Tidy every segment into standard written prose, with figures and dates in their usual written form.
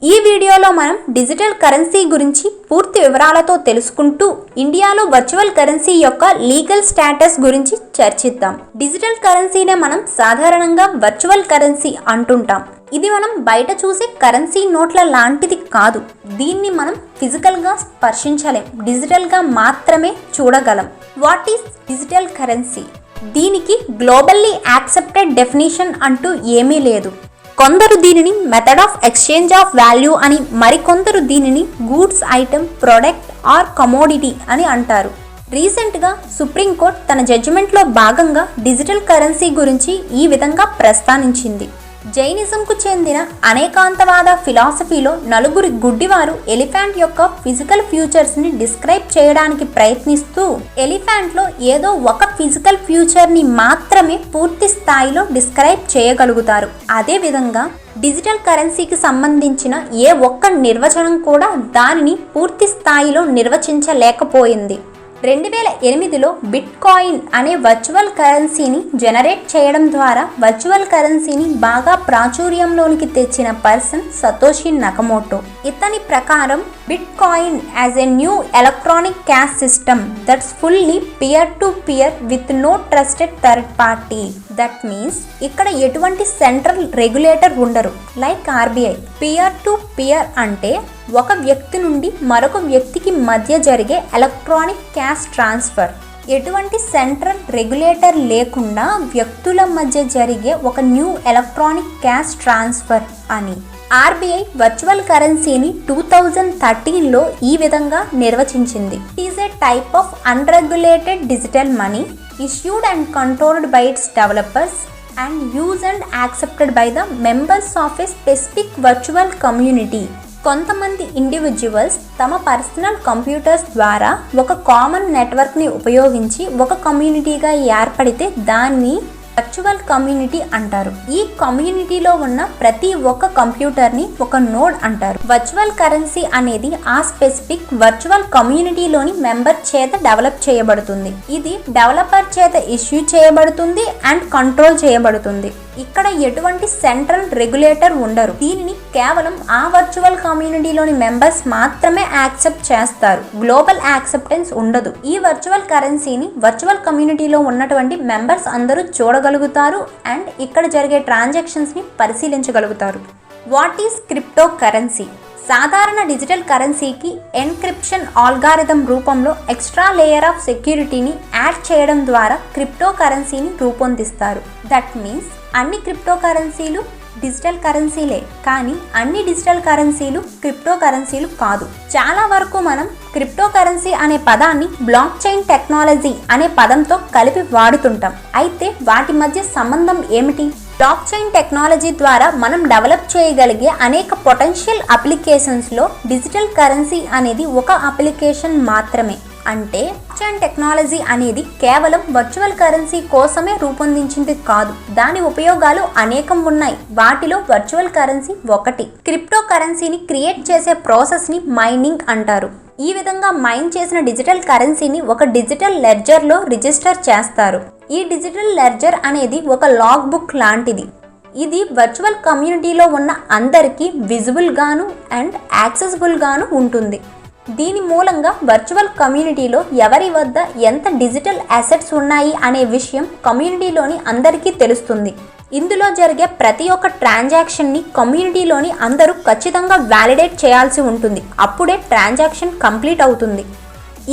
ఈ వీడియోలో మనం డిజిటల్ కరెన్సీ గురించి పూర్తి వివరాలతో తెలుసుకుంటూ ఇండియాలో వర్చువల్ కరెన్సీ యొక్క లీగల్ స్టేటస్ గురించి చర్చిద్దాం. డిజిటల్ కరెన్సీనే మనం సాధారణంగా వర్చువల్ కరెన్సీ అంటుంటాం. ఇది మనం బయట చూసే కరెన్సీ నోట్ల లాంటిది కాదు. దీన్ని మనం ఫిజికల్ గా స్పర్శించలేం, డిజిటల్ గా మాత్రమే చూడగలం. What is digital currency? దీనికి గ్లోబల్లీ యాక్సెప్టెడ్ డెఫినేషన్ అంటూ ఏమీ లేదు. కొందరు దీనిని method of exchange of value అని, మరికొందరు దీనిని goods, item, product are commodity అని అంటారు. రీసెంట్గా సుప్రీంకోర్టు తన జడ్జిమెంట్లో భాగంగా డిజిటల్ కరెన్సీ గురించి ఈ విధంగా ప్రస్తావించింది. జైనిజంకు చెందిన అనేకాంతవాద ఫిలాసఫీలో నలుగురి గుడ్డివారు ఎలిఫెంట్ యొక్క ఫిజికల్ ఫ్యూచర్స్ని డిస్క్రైబ్ చేయడానికి ప్రయత్నిస్తూ ఎలిఫెంట్లో ఏదో ఒక ఫిజికల్ ఫ్యూచర్ని మాత్రమే పూర్తి స్థాయిలో డిస్క్రైబ్ చేయగలుగుతారు. అదేవిధంగా డిజిటల్ కరెన్సీకి సంబంధించిన ఏ ఒక్క నిర్వచనం కూడా దానిని పూర్తి స్థాయిలో నిర్వచించలేకపోయింది. 2008లో బిట్ కాయిన్ అనే వర్చువల్ కరెన్సీని జనరేట్ చేయడం ద్వారా వర్చువల్ కరెన్సీని బాగా ప్రాచుర్యంలోనికి తెచ్చిన పర్సన్ సతోషి నకమోటో. ఇతని ప్రకారం bitcoin as a new electronic cash system that's fully peer to peer with no trusted third party. That means ఇక్కడ ఎటువంటి సెంట్రల్ రెగ్యులేటర్ ఉండరు, like RBI. Peer to peer అంటే ఒక వ్యక్తి నుండి మరొక వ్యక్తికి మధ్య జరిగే ఎలక్ట్రానిక్ క్యాష్ ట్రాన్స్ఫర్. ఎటువంటి సెంట్రల్ రెగ్యులేటర్ లేకుండా వ్యక్తుల మధ్య జరిగే ఒక న్యూ ఎలక్ట్రానిక్ క్యాష్ ట్రాన్స్ఫర్ అని ఆర్బీఐ వర్చువల్ కరెన్సీని 2013లో ఈ విధంగా నిర్వచించింది. It is a type of unregulated digital money issued and controlled by its developers and used and accepted by the members of a specific virtual community. కొంతమంది individuals తమ personal computers ద్వారా ఒక common నెట్వర్క్ని ఉపయోగించి ఒక కమ్యూనిటీగా ఏర్పడితే దాన్ని వర్చువల్ కమ్యూనిటీ అంటారు. ఈ కమ్యూనిటీలో ఉన్న ప్రతి ఒక్క కంప్యూటర్ని ఒక నోడ్ అంటారు. వర్చువల్ కరెన్సీ అనేది ఆ స్పెసిఫిక్ వర్చువల్ కమ్యూనిటీలోని మెంబర్ చేత డెవలప్ చేయబడుతుంది. ఇది డెవలపర్ చేత ఇష్యూ చేయబడుతుంది అండ్ కంట్రోల్ చేయబడుతుంది. ఇక్కడ ఎటువంటి సెంట్రల్ రెగ్యులేటర్ ఉండరు. దీనిని కేవలం ఆ వర్చువల్ కమ్యూనిటీలోని మెంబర్స్ మాత్రమే యాక్సెప్ట్ చేస్తారు. గ్లోబల్ యాక్సెప్టెన్స్ ఉండదు. ఈ వర్చువల్ కరెన్సీని వర్చువల్ కమ్యూనిటీలో ఉన్నటువంటి మెంబర్స్ అందరూ చూడగలుగుతారు అండ్ ఇక్కడ జరిగే ట్రాన్సాక్షన్స్ ని పరిశీలించగలుగుతారు. What is cryptocurrency? సాధారణ డిజిటల్ కరెన్సీకి ఎన్క్రిప్షన్ ఆల్గారిథం రూపంలో ఎక్స్ట్రా లేయర్ ఆఫ్ సెక్యూరిటీని యాడ్ చేయడం ద్వారా క్రిప్టో కరెన్సీని రూపొందిస్తారు. దట్ మీన్స్ అన్ని క్రిప్టో కరెన్సీలు డిజిటల్ కరెన్సీలే, కానీ అన్ని డిజిటల్ కరెన్సీలు క్రిప్టో కరెన్సీలు కాదు. చాలా వరకు మనం క్రిప్టో కరెన్సీ అనే పదాన్ని బ్లాక్ చైన్ టెక్నాలజీ అనే పదంతో కలిపి వాడుతుంటాం. అయితే వాటి మధ్య సంబంధం ఏమిటి? బ్లాక్ చైన్ టెక్నాలజీ ద్వారా మనం డెవలప్ చేయగలిగే అనేక పొటెన్షియల్ అప్లికేషన్స్లో డిజిటల్ కరెన్సీ అనేది ఒక అప్లికేషన్ మాత్రమే. అంటే బ్లాక్ చైన్ టెక్నాలజీ అనేది కేవలం వర్చువల్ కరెన్సీ కోసమే రూపొందించింది కాదు. దాని ఉపయోగాలు అనేకం ఉన్నాయి. వాటిలో వర్చువల్ కరెన్సీ ఒకటి. క్రిప్టో కరెన్సీని క్రియేట్ చేసే ప్రాసెస్ని మైనింగ్ అంటారు. ఈ విధంగా మైన్ చేసిన డిజిటల్ కరెన్సీని ఒక డిజిటల్ లెడ్జర్లో రిజిస్టర్ చేస్తారు. ఈ డిజిటల్ లెడ్జర్ అనేది ఒక లాగ్ బుక్ లాంటిది. ఇది వర్చువల్ కమ్యూనిటీలో ఉన్న అందరికీ విజిబుల్ గాను అండ్ యాక్సెసిబుల్ గాను ఉంటుంది. దీని మూలంగా వర్చువల్ కమ్యూనిటీలో ఎవరి వద్ద ఎంత డిజిటల్ అసెట్స్ ఉన్నాయి అనే విషయం కమ్యూనిటీలోని అందరికీ తెలుస్తుంది. ఇందులో జరిగే ప్రతి ఒక్క ట్రాన్సాక్షన్ని కమ్యూనిటీలోని అందరూ ఖచ్చితంగా వ్యాలిడేట్ చేయాల్సి ఉంటుంది. అప్పుడే ట్రాన్సాక్షన్ కంప్లీట్ అవుతుంది.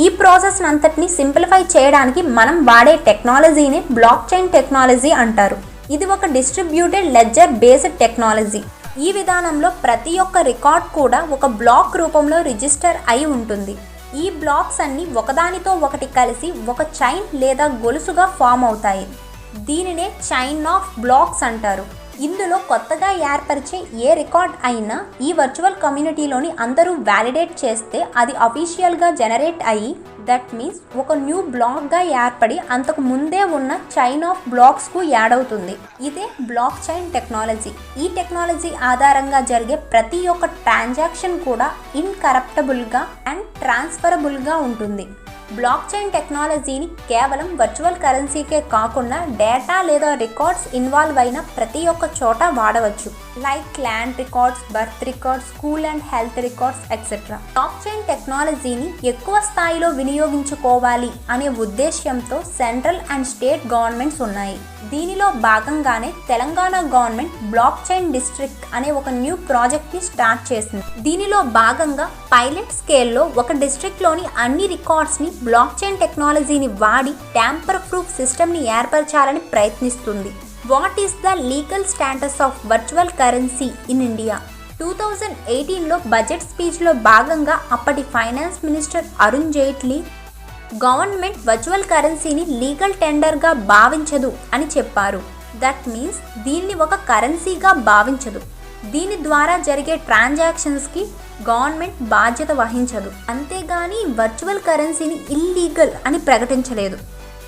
ఈ ప్రాసెస్ అంతటిని సింప్లిఫై చేయడానికి మనం వాడే టెక్నాలజీనే బ్లాక్ చైన్ టెక్నాలజీ అంటారు. ఇది ఒక డిస్ట్రిబ్యూటెడ్ లెడ్జర్ బేస్డ్ టెక్నాలజీ. ఈ విధానంలో ప్రతి ఒక్క రికార్డ్ కూడా ఒక బ్లాక్ రూపంలో రిజిస్టర్ అయి ఉంటుంది. ఈ బ్లాక్స్ అన్ని ఒకదానితో ఒకటి కలిసి ఒక చైన్ లేదా గొలుసుగా ఫామ్ అవుతాయి. దీనినే చైన్ ఆఫ్ బ్లాక్స్ అంటారు. ఇందులో కొత్తగా ఏర్పరిచే ఏ రికార్డ్ అయినా ఈ వర్చువల్ కమ్యూనిటీలోని అందరూ వ్యాలిడేట్ చేస్తే అది అఫీషియల్గా జనరేట్ అయ్యి దట్ మీన్స్ ఒక న్యూ బ్లాక్గా ఏర్పడి అంతకు ముందే ఉన్న చైన్ ఆఫ్ బ్లాక్స్కు యాడ్ అవుతుంది. ఇదే బ్లాక్ చైన్ టెక్నాలజీ. ఈ టెక్నాలజీ ఆధారంగా జరిగే ప్రతి ఒక్క ట్రాన్సాక్షన్ కూడా ఇన్కరప్టబుల్గా అండ్ ట్రాన్స్ఫరబుల్గా ఉంటుంది. బ్లాక్ చైన్ టెక్నాలజీని కేవలం వర్చువల్ కరెన్సీకే కాకుండా డేటా లేదా రికార్డ్స్ ఇన్వాల్వ్ అయిన ప్రతి ఒక్క చోట వాడవచ్చు. Like land records, birth records, school and health records etcetera. Block chain టెక్నాలజీని ఎక్కువ స్థాయిలో వినియోగించుకోవాలి అనే ఉద్దేశ్యంతో సెంట్రల్ అండ్ స్టేట్ గవర్నమెంట్స్ ఉన్నాయి. దీనిలో భాగంగానే Telangana government block chain district అనే ఒక న్యూ ప్రాజెక్ట్ ని స్టార్ట్ చేసింది. దీనిలో భాగంగా పైలట్ స్కేల్లో ఒక డిస్ట్రిక్ట్ లోని అన్ని రికార్డ్స్ ని బ్లాక్ చైన్ టెక్నాలజీని వాడి ట్యాంపర్ ప్రూఫ్ సిస్టమ్ ని ఏర్పరచాలని ప్రయత్నిస్తుంది. What is the legal status of virtual currency in India? 2018లో బడ్జెట్ స్పీచ్లో భాగంగా అప్పటి finance minister Arun Jaitley government virtual కరెన్సీని లీగల్ టెండర్గా భావించదు అని చెప్పారు. దట్ మీన్స్ దీన్ని ఒక కరెన్సీగా భావించదు. దీని ద్వారా జరిగే ట్రాన్సాక్షన్స్కి గవర్నమెంట్ బాధ్యత వహించదు. అంతేగాని వర్చువల్ కరెన్సీని ఇల్లీగల్ అని ప్రకటించలేదు.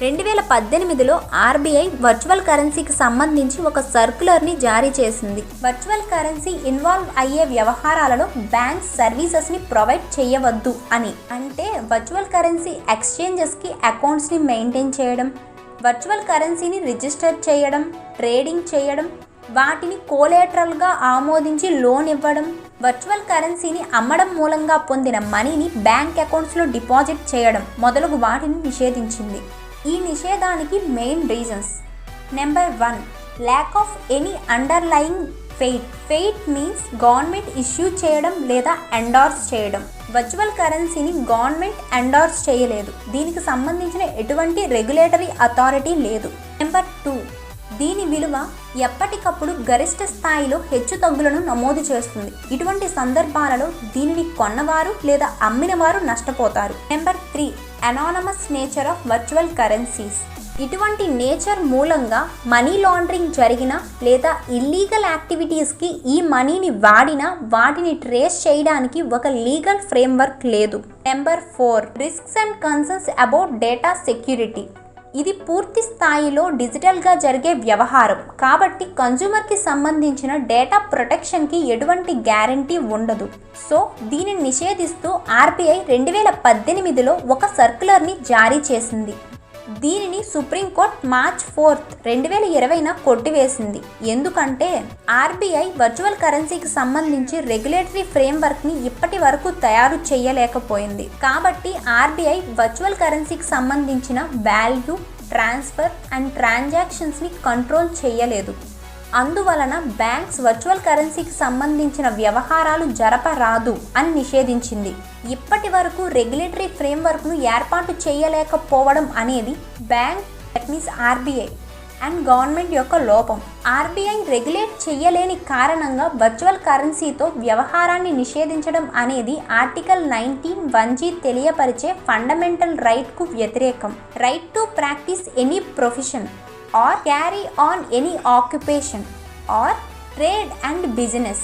2018లో ఆర్బీఐ వర్చువల్ కరెన్సీకి సంబంధించి ఒక సర్క్యులర్ని జారీ చేసింది. వర్చువల్ కరెన్సీ ఇన్వాల్వ్ అయ్యే వ్యవహారాలలో బ్యాంక్స్ సర్వీసెస్ని ప్రొవైడ్ చేయవద్దు అని. అంటే వర్చువల్ కరెన్సీ ఎక్స్చేంజెస్కి అకౌంట్స్ని మెయింటైన్ చేయడం, వర్చువల్ కరెన్సీని రిజిస్టర్ చేయడం, ట్రేడింగ్ చేయడం, వాటిని కోలేటరల్గా ఆమోదించి లోన్ ఇవ్వడం, వర్చువల్ కరెన్సీని అమ్మడం మూలంగా పొందిన మనీని బ్యాంక్ అకౌంట్స్లో డిపాజిట్ చేయడం మొదలగు వాటిని నిషేధించింది. ఈ నిషేధానికి main reasons: number 1, lack of any underlying fiat. Fiat means government issue చేయడం లేదా ఎండార్స్ చేయడం. వర్చువల్ కరెన్సీని గవర్నమెంట్ ఎండార్స్ చేయలేదు. దీనికి సంబంధించిన ఎటువంటి రెగ్యులేటరీ అథారిటీ లేదు. నెంబర్ 2, దీని విలువ ఎప్పటికప్పుడు గరిష్ట స్థాయిలో హెచ్చుతగ్గులను నమోదు చేస్తుంది. ఇటువంటి సందర్భాలలో దీనిని కొన్నవారు లేదా అమ్మినవారు నష్టపోతారు. Number 3, anonymous nature of virtual currencies. ఇటువంటి నేచర్ మూలంగా మనీ లాండరింగ్ జరిగిన లేదా ఇల్లీగల్ యాక్టివిటీస్కి ఈ మనీని వాడినా వాటిని ట్రేస్ చేయడానికి ఒక లీగల్ ఫ్రేమ్వర్క్ లేదు. Number 4, risks and concerns about data security. ఇది పూర్తి స్థాయిలో డిజిటల్గా జరిగే వ్యవహారం కాబట్టి కన్జ్యూమర్కి సంబంధించిన డేటా ప్రొటెక్షన్కి ఎటువంటి గ్యారంటీ ఉండదు. సో దీనిని నిషేధిస్తూ ఆర్బీఐ 2018లో ఒక సర్క్యులర్ని జారీ చేసింది. దీనిని సుప్రీంకోర్టు మార్చ్ 4, 2020 కొట్టివేసింది. ఎందుకంటే ఆర్బీఐ వర్చువల్ కరెన్సీకి సంబంధించి రెగ్యులేటరీ ఫ్రేమ్వర్క్ని ఇప్పటి వరకు తయారు చేయలేకపోయింది. కాబట్టి ఆర్బీఐ వర్చువల్ కరెన్సీకి సంబంధించిన వాల్యూ, ట్రాన్స్ఫర్ అండ్ ట్రాన్సాక్షన్స్ని కంట్రోల్ చేయలేదు. అందువలన బ్యాంక్స్ వర్చువల్ కరెన్సీకి సంబంధించిన వ్యవహారాలు జరపరాదు అని నిషేధించింది. ఇప్పటి వరకు రెగ్యులేటరీ ఫ్రేమ్వర్క్ను ఏర్పాటు చేయలేకపోవడం అనేది bank, that means RBI and government యొక్క లోపం. ఆర్బీఐ రెగ్యులేట్ చేయలేని కారణంగా వర్చువల్ కరెన్సీతో వ్యవహారాన్ని నిషేధించడం అనేది ఆర్టికల్ 19(1)(g) తెలియపరిచే ఫండమెంటల్ రైట్కు వ్యతిరేకం. Right to practice any profession or carry on any occupation or trade and business.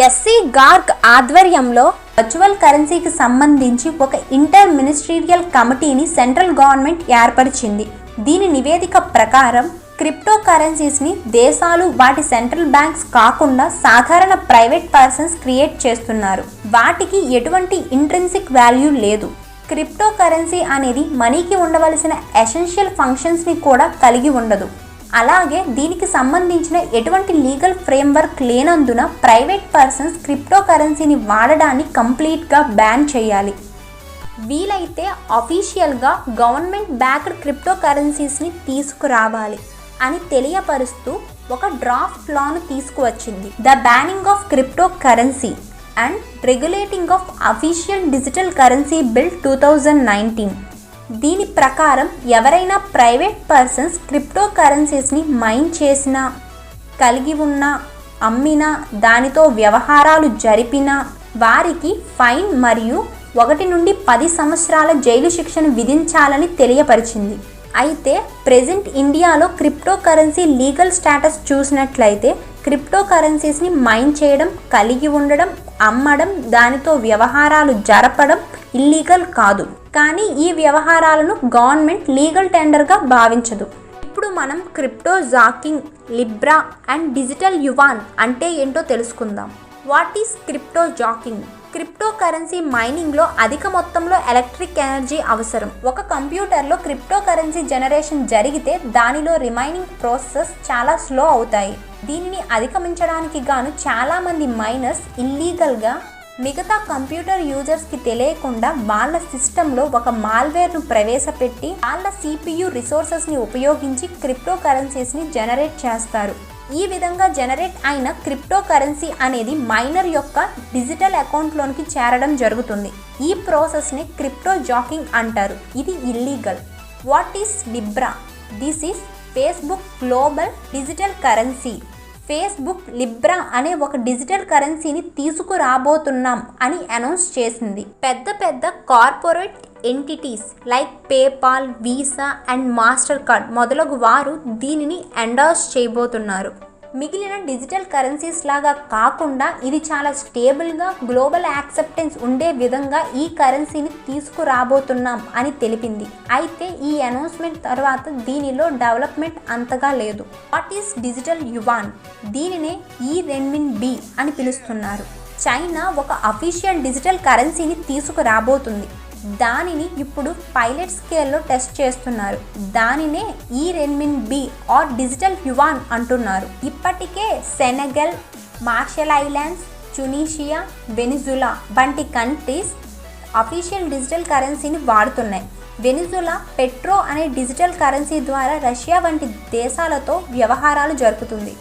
SC Garg ఆధ్వర్యంలో వర్చువల్ కరెన్సీకి సంబంధించి ఒక ఇంటర్ మినిస్ట్రీరియల్ కమిటీని సెంట్రల్ గవర్నమెంట్ ఏర్పరిచింది. దీని నివేదిక ప్రకారం క్రిప్టో కరెన్సీస్ని దేశాలు, వాటి సెంట్రల్ బ్యాంక్స్ కాకుండా సాధారణ ప్రైవేట్ పర్సన్స్ క్రియేట్ చేస్తున్నారు. వాటికి ఎటువంటి ఇంట్రిన్సిక్ వాల్యూ లేదు. క్రిప్టో కరెన్సీ అనేది మనీకి ఉండవలసిన ఎసెన్షియల్ ఫంక్షన్స్ని కూడా కలిగి ఉండదు. అలాగే దీనికి సంబంధించిన ఎటువంటి లీగల్ ఫ్రేమ్వర్క్ లేనందున ప్రైవేట్ పర్సన్స్ క్రిప్టో కరెన్సీని వాడడాన్ని కంప్లీట్గా బ్యాన్ చేయాలి. వీలైతే అఫీషియల్గా గవర్నమెంట్ బ్యాక్డ్ క్రిప్టో కరెన్సీస్ని తీసుకురావాలి అని తెలియపరుస్తూ ఒక డ్రాఫ్ట్ లాను తీసుకువచ్చింది. The banning of crypto currency and regulating of official digital currency bill 2019. దీని ప్రకారం ఎవరైనా ప్రైవేట్ పర్సన్స్ క్రిప్టో కరెన్సీస్ని మైన్ చేసినా, కలిగి ఉన్నా, అమ్మినా, దానితో వ్యవహారాలు జరిపినా వారికి ఫైన్ మరియు 1 నుండి 10 సంవత్సరాల జైలు శిక్షను విధించాలని తెలియపరిచింది. అయితే ప్రెజెంట్ ఇండియాలో క్రిప్టో కరెన్సీ లీగల్ స్టేటస్ చూసినట్లయితే క్రిప్టో కరెన్సీస్ని మైన్ చేయడం, కలిగి ఉండడం, అమ్మడం, దానితో వ్యవహారాలు జరపడం ఇల్లీగల్ కాదు. కానీ ఈ వ్యవహారాలను గవర్నమెంట్ లీగల్ టెండర్గా భావించదు. ఇప్పుడు మనం cryptojacking, Libra and digital yuan అంటే ఏంటో తెలుసుకుందాం. What is cryptojacking? Cryptocurrency మైనింగ్లో అధిక మొత్తంలో ఎలక్ట్రిక్ ఎనర్జీ అవసరం. ఒక కంప్యూటర్లో క్రిప్టో కరెన్సీ జనరేషన్ జరిగితే దానిలో రిమైనింగ్ ప్రాసెస్ చాలా స్లో అవుతాయి. దీనిని అధిగమించడానికి గాను చాలామంది మైనర్స్ ఇల్లీగల్గా మిగతా కంప్యూటర్ యూజర్స్కి తెలియకుండా వాళ్ళ సిస్టంలో ఒక మాల్వేర్ను ప్రవేశపెట్టి వాళ్ళ CPU రిసోర్సెస్ని ఉపయోగించి క్రిప్టో కరెన్సీస్ని జనరేట్ చేస్తారు. ఈ విధంగా జనరేట్ అయిన క్రిప్టో కరెన్సీ అనేది మైనర్ యొక్క డిజిటల్ అకౌంట్లోనికి చేరడం జరుగుతుంది. ఈ ప్రాసెస్ని క్రిప్టో జాకింగ్ అంటారు. ఇది illegal. What is Libra? This is Facebook global digital currency. Facebook Libra అనే ఒక డిజిటల్ కరెన్సీని తీసుకురాబోతున్నాం అని అనౌన్స్ చేసింది. పెద్ద corporate entities like PayPal, visa and master card మొదలగు వారు దీనిని ఎండార్స్ చేయబోతున్నారు. మిగిలిన డిజిటల్ కరెన్సీస్ లాగా కాకుండా ఇది చాలా స్టేబుల్గా గ్లోబల్ యాక్సెప్టెన్స్ ఉండే విధంగా ఈ కరెన్సీని తీసుకురాబోతున్నాం అని తెలిపింది. అయితే ఈ అనౌన్స్మెంట్ తర్వాత దీనిలో డెవలప్మెంట్ అంతగా లేదు. What is digital yuan? దీనినే ఈ రెన్మిన్బీ అని పిలుస్తున్నారు. చైనా ఒక అఫీషియల్ డిజిటల్ కరెన్సీని తీసుకురాబోతుంది. దానిని ఇప్పుడు పైలట్ స్కేల్లో టెస్ట్ చేస్తున్నారు. దానినే ఈ రెన్మిన్బీ ఆర్ డిజిటల్ యువాన్ అంటున్నారు. ఇప్పటికే Senegal, martial islands, Tunisia, Venezuela వంటి కంట్రీస్ అఫీషియల్ డిజిటల్ కరెన్సీని వాడుతున్నాయి. వెనిజులా పెట్రో అనే డిజిటల్ కరెన్సీ ద్వారా రష్యా వంటి దేశాలతో వ్యవహారాలు జరుపుతుంది.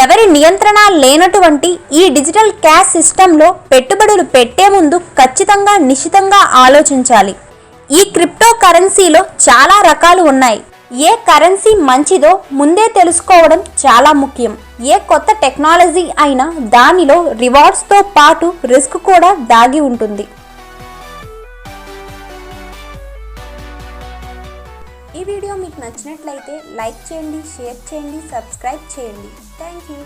ఎవరి నియంత్రణ లేనటువంటి ఈ డిజిటల్ క్యాష్ సిస్టంలో పెట్టుబడులు పెట్టే ముందు ఖచ్చితంగా నిశితంగా ఆలోచించాలి. ఈ క్రిప్టో కరెన్సీలో చాలా రకాలు ఉన్నాయి. ఏ కరెన్సీ మంచిదో ముందే తెలుసుకోవడం చాలా ముఖ్యం. ఏ కొత్త టెక్నాలజీ అయినా దానిలో రివార్డ్స్తో పాటు రిస్క్ కూడా దాగి ఉంటుంది. ఈ వీడియో మీకు నచ్చినట్లయితే లైక్ చేయండి, షేర్ చేయండి, సబ్స్క్రైబ్ చేయండి. Thank you.